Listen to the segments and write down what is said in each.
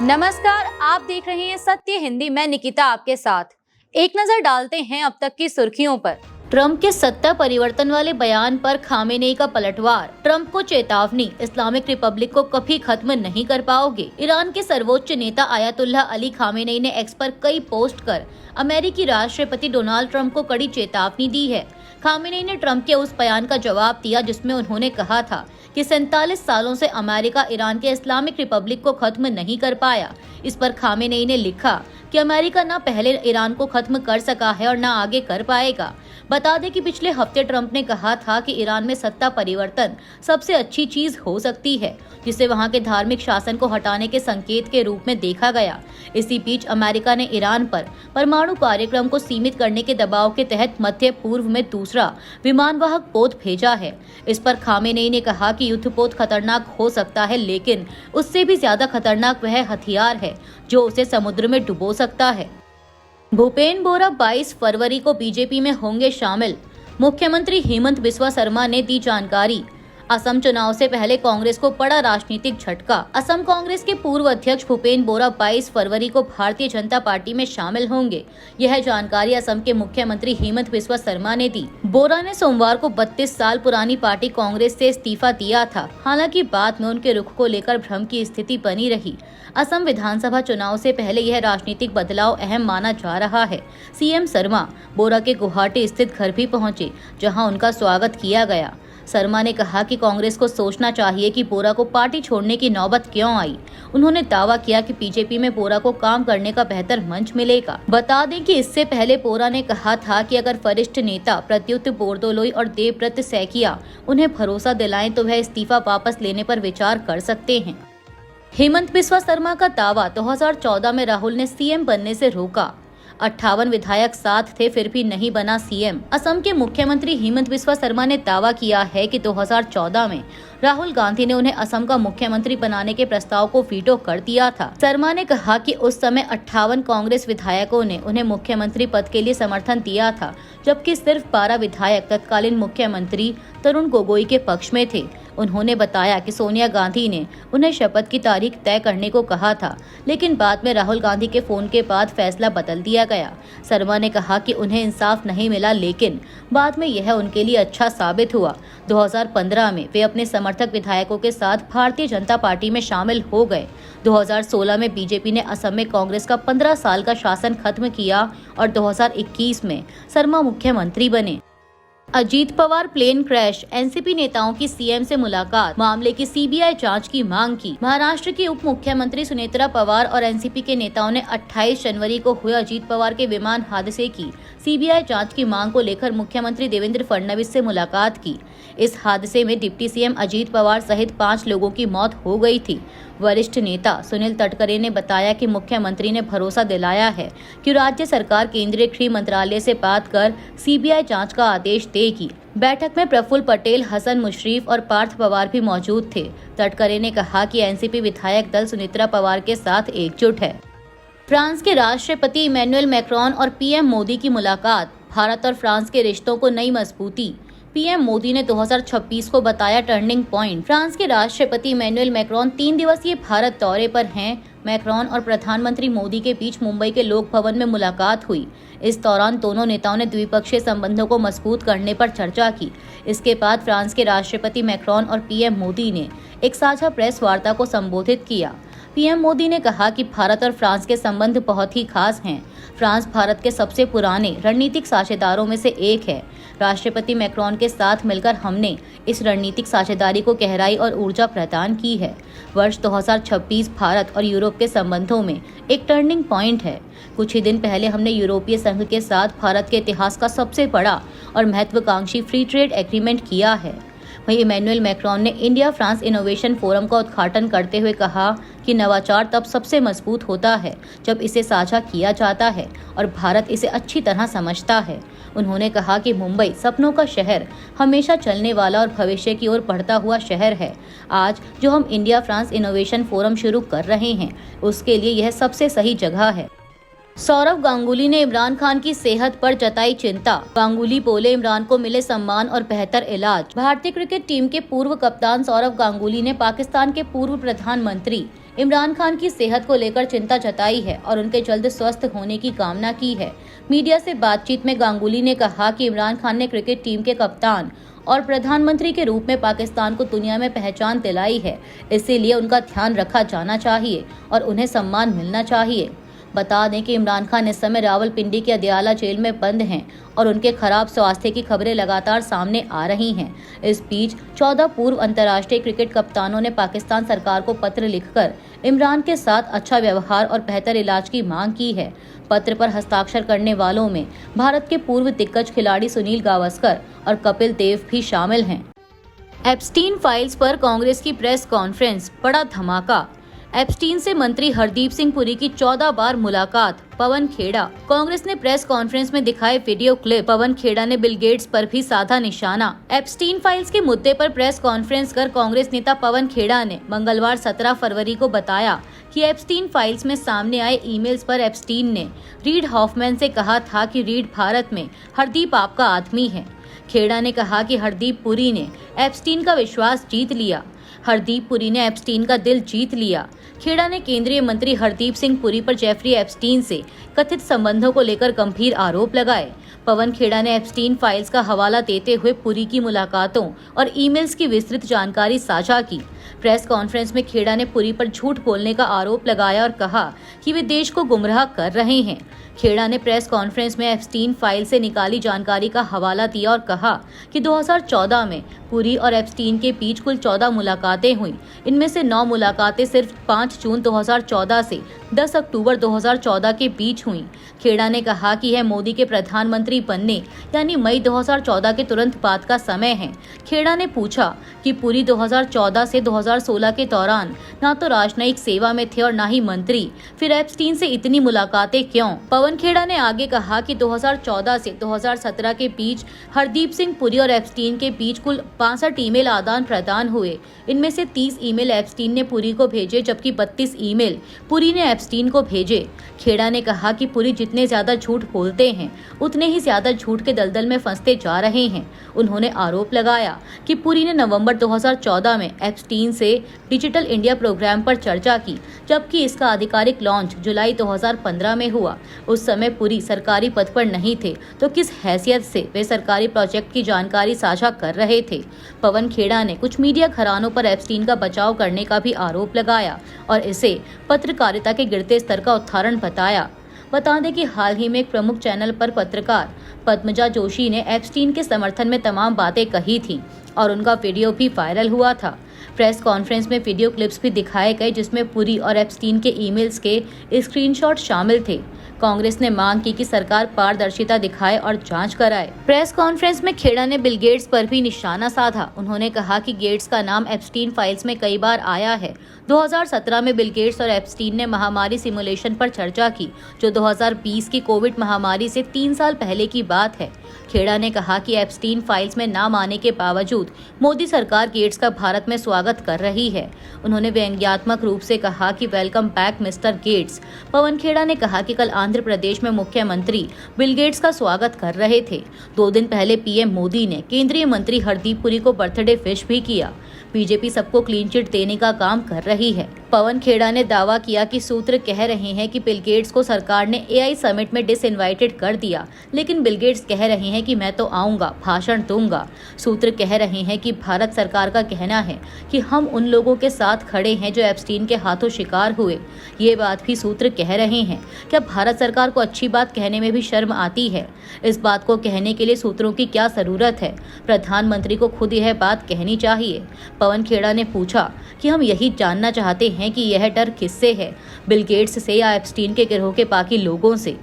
नमस्कार, आप देख रहे हैं सत्य हिंदी। मैं निकिता आपके साथ। एक नजर डालते हैं अब तक की सुर्खियों पर। ट्रंप के सत्ता परिवर्तन वाले बयान पर खामेनेई का पलटवार। ट्रंप को चेतावनी, इस्लामिक रिपब्लिक को कभी खत्म नहीं कर पाओगे। ईरान के सर्वोच्च नेता आयतुल्लाह अली खामेनेई ने एक्स पर कई पोस्ट कर अमेरिकी राष्ट्रपति डोनाल्ड ट्रंप को कड़ी चेतावनी दी है। खामेनेई ने ट्रंप के उस बयान का जवाब दिया जिसमें उन्होंने कहा था कि 47 सालों से अमेरिका ईरान के इस्लामिक रिपब्लिक को खत्म नहीं कर पाया। इस पर खामेनेई ने लिखा कि अमेरिका न पहले ईरान को खत्म कर सका है और न आगे कर पाएगा। बता दें कि पिछले हफ्ते ट्रंप ने कहा था कि ईरान में सत्ता परिवर्तन सबसे अच्छी चीज हो सकती है, जिसे वहां के धार्मिक शासन को हटाने के संकेत के रूप में देखा गया। इसी बीच अमेरिका ने ईरान पर परमाणु कार्यक्रम को सीमित करने के दबाव के तहत मध्य पूर्व में दूसरा विमानवाहक पोत भेजा है। इस पर खामेनेई ने कहा कि युद्ध पोत खतरनाक हो सकता है, लेकिन उससे भी ज्यादा खतरनाक वह हथियार है जो उसे समुद्र में डुबो सकता है। भूपेंद्र बोरा 22 फरवरी को बीजेपी में होंगे शामिल। मुख्यमंत्री हेमंत बिस्वा शर्मा ने दी जानकारी। असम चुनाव से पहले कांग्रेस को बड़ा राजनीतिक झटका। असम कांग्रेस के पूर्व अध्यक्ष भूपेंद्र बोरा 22 फरवरी को भारतीय जनता पार्टी में शामिल होंगे। यह जानकारी असम के मुख्यमंत्री हेमंत बिस्वा शर्मा ने दी। बोरा ने सोमवार को 32 साल पुरानी पार्टी कांग्रेस से इस्तीफा दिया था। हालांकि बाद में उनके रुख को लेकर भ्रम की स्थिति बनी रही। असम विधानसभा चुनाव से पहले यह राजनीतिक बदलाव अहम माना जा रहा है। सीएम शर्मा बोरा के गुवाहाटी स्थित घर भी पहुंचे, जहां उनका स्वागत किया गया। शर्मा ने कहा कि कांग्रेस को सोचना चाहिए कि बोरा को पार्टी छोड़ने की नौबत क्यों आई। उन्होंने दावा किया कि बीजेपी में बोरा को काम करने का बेहतर मंच मिलेगा। बता दें कि इससे पहले बोरा ने कहा था कि अगर वरिष्ठ नेता प्रत्युत बोरदोलोई और देवव्रत सैकिया उन्हें भरोसा दिलाएं तो वह इस्तीफा वापस लेने पर विचार कर सकते हैं। हेमंत बिस्वा शर्मा का दावा, 2014 में राहुल ने सीएम बनने से रोका। 58 विधायक साथ थे फिर भी नहीं बना सीएम। असम के मुख्यमंत्री हेमंत बिस्वा शर्मा ने दावा किया है कि 2014 में राहुल गांधी ने उन्हें असम का मुख्यमंत्री बनाने के प्रस्ताव को वीटो कर दिया था। शर्मा ने कहा कि उस समय 58 कांग्रेस विधायकों ने उन्हें मुख्यमंत्री पद के लिए समर्थन दिया था, जबकि सिर्फ 12 विधायक तत्कालीन मुख्यमंत्री तरुण गोगोई के पक्ष में थे। उन्होंने बताया कि सोनिया गांधी ने उन्हें शपथ की तारीख तय करने को कहा था, लेकिन बाद में राहुल गांधी के फोन के बाद फैसला बदल दिया गया। शर्मा ने कहा कि उन्हें इंसाफ नहीं मिला, लेकिन बाद में यह उनके लिए अच्छा साबित हुआ। 2015 में वे अपने समर्थक विधायकों के साथ भारतीय जनता पार्टी में शामिल हो गए। 2016 में बीजेपी ने असम में कांग्रेस का 15 साल का शासन खत्म किया और 2021 में शर्मा मुख्यमंत्री बने। Ajit Pawar plane crash, NCP नेताओं की सीएम से मुलाकात, मामले की सीबीआई जांच की मांग की। महाराष्ट्र की उप मुख्यमंत्री सुनेत्रा पवार और एनसीपी के नेताओं ने 28 जनवरी को हुए अजीत पवार के विमान हादसे की सीबीआई जांच की मांग को लेकर मुख्यमंत्री देवेंद्र फडणवीस से मुलाकात की। इस हादसे में डिप्टी सीएम अजीत पवार सहित 5 लोगों की मौत हो गई थी। वरिष्ठ नेता सुनील तटकरे ने बताया कि मुख्यमंत्री ने भरोसा दिलाया है कि राज्य सरकार केंद्रीय गृह मंत्रालय से बात कर सीबीआई जांच का आदेश देगी। बैठक में प्रफुल्ल पटेल, हसन मुशर्रफ और पार्थ पवार भी मौजूद थे। तटकरे ने कहा कि एनसीपी विधायक दल सुनेत्रा पवार के साथ एकजुट है। फ्रांस के राष्ट्रपति इमैनुअल मैक्रोन और पीएम मोदी की मुलाकात, भारत और फ्रांस के रिश्तों को नई मजबूती। पीएम मोदी ने 2026 को बताया टर्निंग पॉइंट। फ्रांस के राष्ट्रपति इमैनुअल मैक्रोन 3 दिवसीय भारत दौरे पर हैं। मैक्रोन और प्रधानमंत्री मोदी के बीच मुंबई के लोक भवन में मुलाकात हुई। इस दौरान दोनों नेताओं ने द्विपक्षीय संबंधों को मजबूत करने पर चर्चा की। इसके बाद फ्रांस के राष्ट्रपति मैक्रोन और पीएम मोदी ने एक साझा प्रेस वार्ता को संबोधित किया। पीएम मोदी ने कहा कि भारत और फ्रांस के संबंध बहुत ही खास हैं। फ्रांस भारत के सबसे पुराने रणनीतिक साझेदारों में से एक है। राष्ट्रपति मैक्रोन के साथ मिलकर हमने इस रणनीतिक साझेदारी को गहराई और ऊर्जा प्रदान की है। वर्ष 2026 भारत और यूरोप के संबंधों में एक टर्निंग पॉइंट है। कुछ ही दिन पहले हमने यूरोपीय संघ के साथ भारत के इतिहास का सबसे बड़ा और महत्वाकांक्षी फ्री ट्रेड एग्रीमेंट किया है। वहीं इमैनुअल मैक्रोन ने इंडिया फ्रांस इनोवेशन फोरम का उद्घाटन करते हुए कहा कि नवाचार तब सबसे मजबूत होता है जब इसे साझा किया जाता है और भारत इसे अच्छी तरह समझता है। उन्होंने कहा कि मुंबई सपनों का शहर, हमेशा चलने वाला और भविष्य की ओर बढ़ता हुआ शहर है। आज जो हम इंडिया फ्रांस इनोवेशन फोरम शुरू कर रहे हैं, उसके लिए यह सबसे सही जगह है। सौरव गांगुली ने इमरान खान की सेहत पर जताई चिंता। गांगुली बोले, इमरान को मिले सम्मान और बेहतर इलाज। भारतीय क्रिकेट टीम के पूर्व कप्तान सौरव गांगुली ने पाकिस्तान के पूर्व प्रधानमंत्री इमरान खान की सेहत को लेकर चिंता जताई है और उनके जल्द स्वस्थ होने की कामना की है। मीडिया से बातचीत में गांगुली ने कहा कि इमरान खान ने क्रिकेट टीम के कप्तान और प्रधानमंत्री के रूप में पाकिस्तान को दुनिया में पहचान दिलाई है, इसीलिए उनका ध्यान रखा जाना चाहिए और उन्हें सम्मान मिलना चाहिए। बता दें कि इमरान खान इस समय रावलपिंडी के अदयाला जेल में बंद हैं और उनके खराब स्वास्थ्य की खबरें लगातार सामने आ रही हैं। इस बीच 14 पूर्व अंतर्राष्ट्रीय क्रिकेट कप्तानों ने पाकिस्तान सरकार को पत्र लिखकर इमरान के साथ अच्छा व्यवहार और बेहतर इलाज की मांग की है। पत्र पर हस्ताक्षर करने वालों में भारत के पूर्व दिग्गज खिलाड़ी सुनील गावस्कर और कपिल देव भी शामिल हैं। एप्स्टीन फाइल्स पर कांग्रेस की प्रेस कॉन्फ्रेंस, बड़ा धमाका। एप्स्टीन से मंत्री हरदीप सिंह पुरी की 14 बार मुलाकात, पवन खेड़ा। कांग्रेस ने प्रेस कॉन्फ्रेंस में दिखाए वीडियो क्लिप। पवन खेड़ा ने बिल गेट्स पर भी साधा निशाना। एप्स्टीन फाइल्स के मुद्दे पर प्रेस कॉन्फ्रेंस कर कांग्रेस नेता पवन खेड़ा ने मंगलवार 17 फरवरी को बताया कि एप्स्टीन फाइल्स में सामने आए ईमेल्स पर एप्स्टीन ने रीड हॉफमैन से कहा था कि रीड भारत में हरदीप आपका आदमी है। खेड़ा ने कहा कि हरदीप पुरी ने एप्स्टीन का विश्वास जीत लिया। हरदीप पुरी ने एप्स्टीन का दिल जीत लिया। खेड़ा ने केंद्रीय मंत्री हरदीप सिंह पुरी पर जेफरी एप्स्टीन से कथित संबंधों को लेकर गंभीर आरोप लगाए। पवन खेड़ा ने एप्स्टीन फाइल्स का हवाला देते हुए पुरी की मुलाकातों और ईमेल्स की विस्तृत जानकारी साझा की। प्रेस कॉन्फ्रेंस में खेड़ा ने पुरी पर झूठ बोलने का आरोप लगाया और कहा कि वे देश को गुमराह कर रहे हैं। खेड़ा ने प्रेस कॉन्फ्रेंस में एप्स्टीन फाइल से निकाली जानकारी का हवाला दिया और कहा कि 2014 में पुरी और एप्स्टीन के बीच कुल 14 मुलाकातें हुई। इनमें से 9 मुलाकातें सिर्फ 5 जून 2014 से 10 अक्टूबर 2014 के बीच हुई। खेड़ा ने कहा कि यह मोदी के प्रधानमंत्री बनने यानी मई 2014 के तुरंत बाद का समय है। खेड़ा ने पूछा कि पुरी 2014 से 2016 के दौरान न तो राजनयिक सेवा में थे और न ही मंत्री, फिर एप्स्टीन से इतनी मुलाकातें क्यों? पवन खेड़ा ने आगे कहा कि 2014 से 2017 के बीच हरदीप सिंह पुरी और एप्स्टीन के बीच कुल 65 ईमेल आदान प्रदान हुए। इनमें से 30 ईमेल एप्स्टीन ने पुरी को भेजे जबकि 32 ईमेल पुरी ने एप्स्टीन को भेजे। खेड़ा ने कहा कि पुरी जितने ज्यादा झूठ बोलते हैं उतने ही ज्यादा झूठ के दलदल में फंसते जा रहे हैं। उन्होंने आरोप लगाया कि पुरी ने नवंबर 2014 में एप्स्टीन से डिजिटल इंडिया प्रोग्राम पर चर्चा की, जबकि इसका आधिकारिक लॉन्च जुलाई 2015 में हुआ। उस समय पुरी सरकारी पद पर नहीं थे, तो किस हैसियत से वे सरकारी प्रोजेक्ट की जानकारी साझा कर रहे थे। पवन खेड़ा ने कुछ मीडिया घरानों पर एप्स्टीन का बचाव करने का भी आरोप लगाया और इसे पत्रकारिता के गिरते स्तर का उदाहरण बताया। बता दें कि हाल ही में एक प्रमुख चैनल पर पत्रकार पद्मजा जोशी ने एप्स्टीन के समर्थन में तमाम बातें कही थी और उनका वीडियो भी वायरल हुआ था। प्रेस कॉन्फ्रेंस में वीडियो क्लिप्स भी दिखाए गए जिसमें पुरी और एप्स्टीन के ईमेल्स के स्क्रीनशॉट शामिल थे। कांग्रेस ने मांग की कि सरकार पारदर्शिता दिखाए और जांच कराए। प्रेस कॉन्फ्रेंस में खेड़ा ने बिल गेट्स पर भी निशाना साधा। उन्होंने कहा कि गेट्स का नाम एप्स्टीन फाइल्स में कई बार आया है। 2017 में बिल गेट्स और एप्स्टीन ने महामारी सिमुलेशन पर चर्चा की, जो 2020 की कोविड महामारी से 3 साल पहले की बात है। खेड़ा ने कहा कि एप्स्टीन फाइल्स में नाम आने के बावजूद मोदी सरकार गेट्स का भारत में स्वागत कर रही है। उन्होंने व्यंग्यात्मक रूप से कहा कि welcome back mister Gates. Pawan Khera ने कहा कि कल आंध्र प्रदेश में मुख्यमंत्री बिल गेट्स का स्वागत कर रहे थे। 2 दिन पहले पीएम मोदी ने केंद्रीय मंत्री हरदीप पुरी को बर्थडे विश भी किया। बीजेपी सबको क्लीन चिट देने का काम कर रही है। पवन खेड़ा ने दावा किया कि सूत्र कह रहे हैं कि बिल गेट्स को सरकार ने एआई समिट में डिसइनवाइटेड कर दिया, लेकिन बिल गेट्स कह रहे हैं कि मैं तो आऊंगा, भाषण दूंगा। सूत्र कह रहे हैं कि भारत सरकार का कहना है कि हम उन लोगों के साथ खड़े हैं जो एप्स्टीन के हाथों शिकार हुए। ये बात भी सूत्र कह रहे हैं। क्या भारत सरकार को अच्छी बात कहने में भी शर्म आती है? इस बात को कहने के लिए सूत्रों की क्या जरूरत है? प्रधानमंत्री को खुद यह बात कहनी चाहिए। पवन खेड़ा ने पूछा कि हम यही जानना चाहते हैं कि यह डर किससे है, बिल गेट्स से या एप्स्टीन के गिरोह के बाकी लोगों से?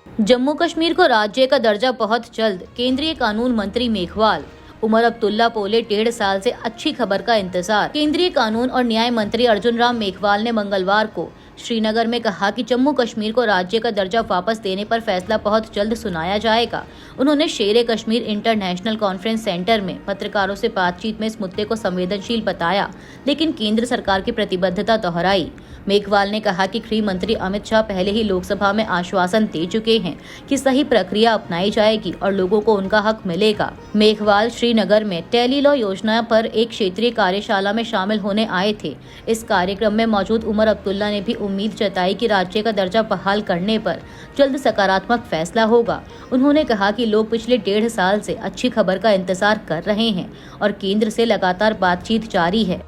जम्मू कश्मीर को राज्य का दर्जा बहुत जल्द, केंद्रीय कानून मंत्री मेघवाल। उमर अब्दुल्ला बोले, 1.5 साल से अच्छी खबर का इंतजार। केंद्रीय कानून और न्याय मंत्री अर्जुन राम मेघवाल ने मंगलवार को श्रीनगर में कहा कि जम्मू कश्मीर को राज्य का दर्जा वापस देने पर फैसला बहुत जल्द सुनाया जाएगा। उन्होंने शेरे कश्मीर इंटरनेशनल कॉन्फ्रेंस सेंटर में पत्रकारों से बातचीत में इस मुद्दे को संवेदनशील बताया, लेकिन केंद्र सरकार की प्रतिबद्धता दोहराई। मेघवाल ने कहा कि गृह मंत्री अमित शाह पहले ही लोकसभा में आश्वासन दे चुके हैं कि सही प्रक्रिया अपनाई जाएगी और लोगों को उनका हक मिलेगा। मेघवाल श्रीनगर में टेलीलॉ योजना पर एक क्षेत्रीय कार्यशाला में शामिल होने आए थे। इस कार्यक्रम में मौजूद उमर अब्दुल्ला ने भी उम्मीद जताई कि राज्य का दर्जा बहाल करने पर जल्द सकारात्मक फैसला होगा। उन्होंने कहा कि लोग पिछले 1.5 साल से अच्छी खबर का इंतजार कर रहे हैं और केंद्र से लगातार बातचीत जारी है।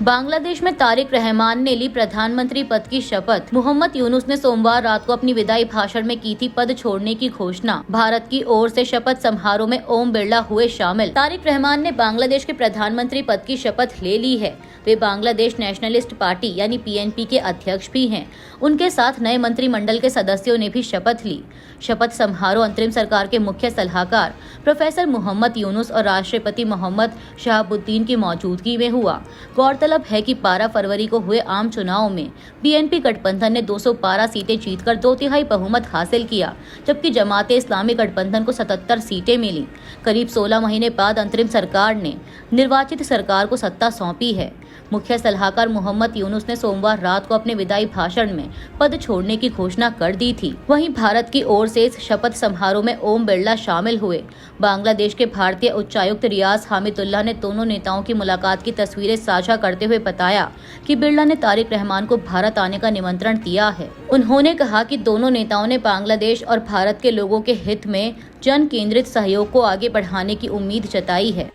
बांग्लादेश में तारिक रहमान ने ली प्रधानमंत्री पद की शपथ। मोहम्मद यूनुस ने सोमवार रात को अपनी विदाई भाषण में की थी पद छोड़ने की घोषणा। भारत की ओर से शपथ समारोह में ओम बिरला हुए शामिल। तारिक रहमान ने बांग्लादेश के प्रधानमंत्री पद की शपथ ले ली है। वे बांग्लादेश नेशनलिस्ट पार्टी यानी PNP के अध्यक्ष भी हैं। उनके साथ नए मंत्रिमंडल के सदस्यों ने भी शपथ ली। शपथ समारोह अंतरिम सरकार के मुख्य सलाहकार प्रोफेसर मोहम्मद यूनुस और राष्ट्रपति मोहम्मद शहाबुद्दीन की मौजूदगी में हुआ। गौरतलब है कि 12 फरवरी को हुए आम चुनाव में BNP गठबंधन ने 212 सीटें जीतकर 2/3 बहुमत हासिल किया, जबकि जमाते इस्लामी गठबंधन को 77 सीटें मिली। करीब 16 महीने बाद अंतरिम सरकार ने निर्वाचित सरकार को सत्ता सौंपी है। मुख्य सलाहकार मोहम्मद यूनुस ने सोमवार रात को अपने विदाई भाषण में पद छोड़ने की घोषणा कर दी थी। वहीं भारत की ओर से इस शपथ समारोह में ओम बिरला शामिल हुए। बांग्लादेश के भारतीय उच्चायुक्त रियाज हामिदुल्लाह ने दोनों नेताओं की मुलाकात की तस्वीरें साझा करते हुए बताया कि बिरला ने तारिक रहमान को भारत आने का निमंत्रण दिया है। उन्होंने कहा कि दोनों नेताओं ने बांग्लादेश और भारत के लोगों के हित में जन केंद्रित सहयोग को आगे बढ़ाने की उम्मीद जताई है।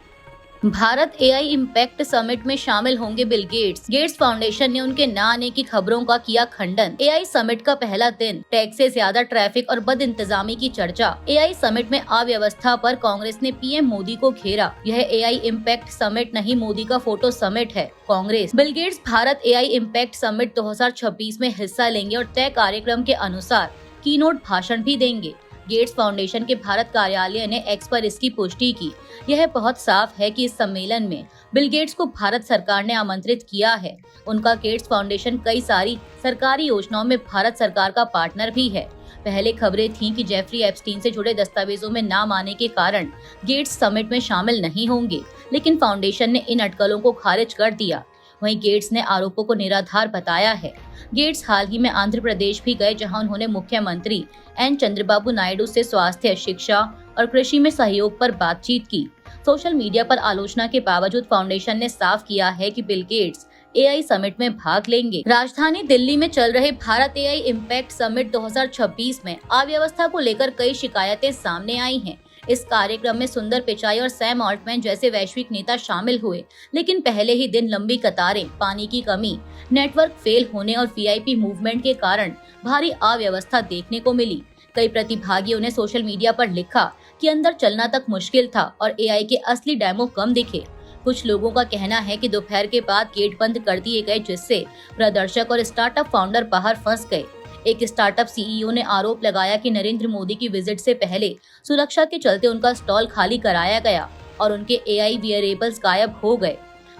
भारत AI इम्पैक्ट समिट में शामिल होंगे बिल गेट्स। गेट्स फाउंडेशन ने उनके न आने की खबरों का किया खंडन। AI समिट का पहला दिन, टैक्स से ज्यादा ट्रैफिक और बद इंतजामी की चर्चा। AI समिट में अव्यवस्था पर कांग्रेस ने PM मोदी को घेरा। यह AI इम्पैक्ट समिट नहीं, मोदी का फोटो समिट है। Congress. Bill Gates Bharat AI impact summit 2026 में हिस्सा लेंगे और तय कार्यक्रम के अनुसार कीनोट भाषण भी देंगे। गेट्स फाउंडेशन के भारत कार्यालय ने X पर इसकी पुष्टि की। यह बहुत साफ है कि इस सम्मेलन में बिल गेट्स को भारत सरकार ने आमंत्रित किया है। उनका गेट्स फाउंडेशन कई सारी सरकारी योजनाओं में भारत सरकार का पार्टनर भी है। पहले खबरें थीं कि जेफरी एप्स्टीन से जुड़े दस्तावेजों में नाम आने के कारण गेट्स समिट में शामिल नहीं होंगे, लेकिन फाउंडेशन ने इन अटकलों को खारिज कर दिया। वहीं गेट्स ने आरोपों को निराधार बताया है। गेट्स हाल ही में आंध्र प्रदेश भी गए, जहां उन्होंने मुख्यमंत्री N चंद्रबाबू नायडू से स्वास्थ्य, शिक्षा और कृषि में सहयोग पर बातचीत की। सोशल मीडिया पर आलोचना के बावजूद फाउंडेशन ने साफ किया है कि बिल गेट्स AI समिट में भाग लेंगे। राजधानी दिल्ली में चल रहे भारत AI इम्पैक्ट समिट 2026 में अव्यवस्था को लेकर कई शिकायतें सामने आई हैं। इस कार्यक्रम में सुंदर पिचाई और सैम ऑल्टमैन जैसे वैश्विक नेता शामिल हुए, लेकिन पहले ही दिन लंबी कतारें, पानी की कमी, नेटवर्क फेल होने और VIP मूवमेंट के कारण भारी अव्यवस्था देखने को मिली। कई प्रतिभागियों ने सोशल मीडिया पर लिखा कि अंदर चलना तक मुश्किल था और AI के असली डेमो कम दिखे। कुछ लोगों का कहना है कि दोपहर के बाद गेट बंद कर दिए गए, जिससे प्रदर्शक और स्टार्टअप फाउंडर बाहर फंस गए। एक स्टार्टअप CEO ने आरोप लगाया कि नरेंद्र मोदी की विजिट से पहले सुरक्षा के चलते उनका स्टॉल खाली कराया गया और उनके AI वियरेबल्स गायब हो गए।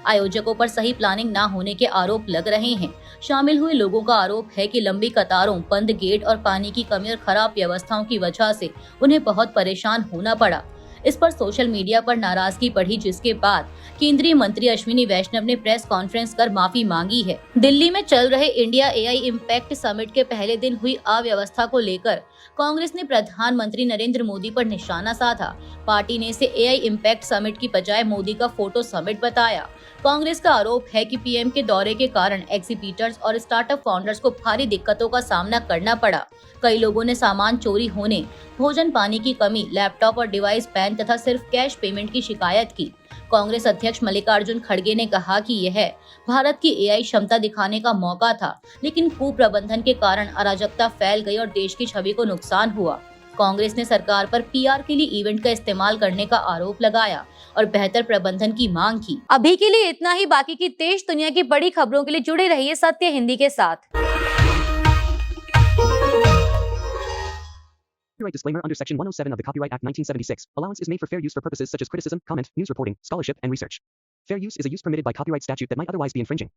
आयोजकों पर सही प्लानिंग न होने के आरोप लग रहे हैं। शामिल हुए लोगों का आरोप है कि लंबी कतारों, बंद गेट और पानी की कमी और खराब व्यवस्थाओं की वजह से उन्हें बहुत परेशान होना पड़ा। इस पर सोशल मीडिया पर नाराजगी बढ़ी, जिसके बाद केंद्रीय मंत्री अश्विनी वैष्णव ने प्रेस कॉन्फ्रेंस कर माफी मांगी है। दिल्ली में चल रहे इंडिया AI इम्पैक्ट समिट के पहले दिन हुई अव्यवस्था को लेकर कांग्रेस ने प्रधानमंत्री नरेंद्र मोदी पर निशाना साधा। पार्टी ने इसे AI इम्पैक्ट समिट की बजाय मोदी का फोटो समिट बताया। कांग्रेस का आरोप है कि PM के दौरे के कारण एग्जीबिटर्स और स्टार्टअप फाउंडर्स को भारी दिक्कतों का सामना करना पड़ा। कई लोगों ने सामान चोरी होने, भोजन पानी की कमी, लैपटॉप और डिवाइस बैन तथा सिर्फ कैश पेमेंट की शिकायत की। कांग्रेस अध्यक्ष मल्लिकार्जुन खड़गे ने कहा कि यह भारत की AI क्षमता दिखाने का मौका था, लेकिन कुप्रबंधन के कारण अराजकता फैल गई और देश की छवि को नुकसान हुआ। कांग्रेस ने सरकार पर PR के लिए इवेंट का इस्तेमाल करने का आरोप लगाया और बेहतर प्रबंधन की मांग की। अभी के लिए इतना ही। बाकी की देश दुनिया की बड़ी खबरों के लिए जुड़े रहिए सत्य हिंदी के साथ। Copyright disclaimer under Section 107 of the Copyright Act 1976. Allowance is made for fair use for purposes such as criticism, comment, news reporting, scholarship, and research. Fair use is a use permitted by copyright statute that might otherwise be infringing.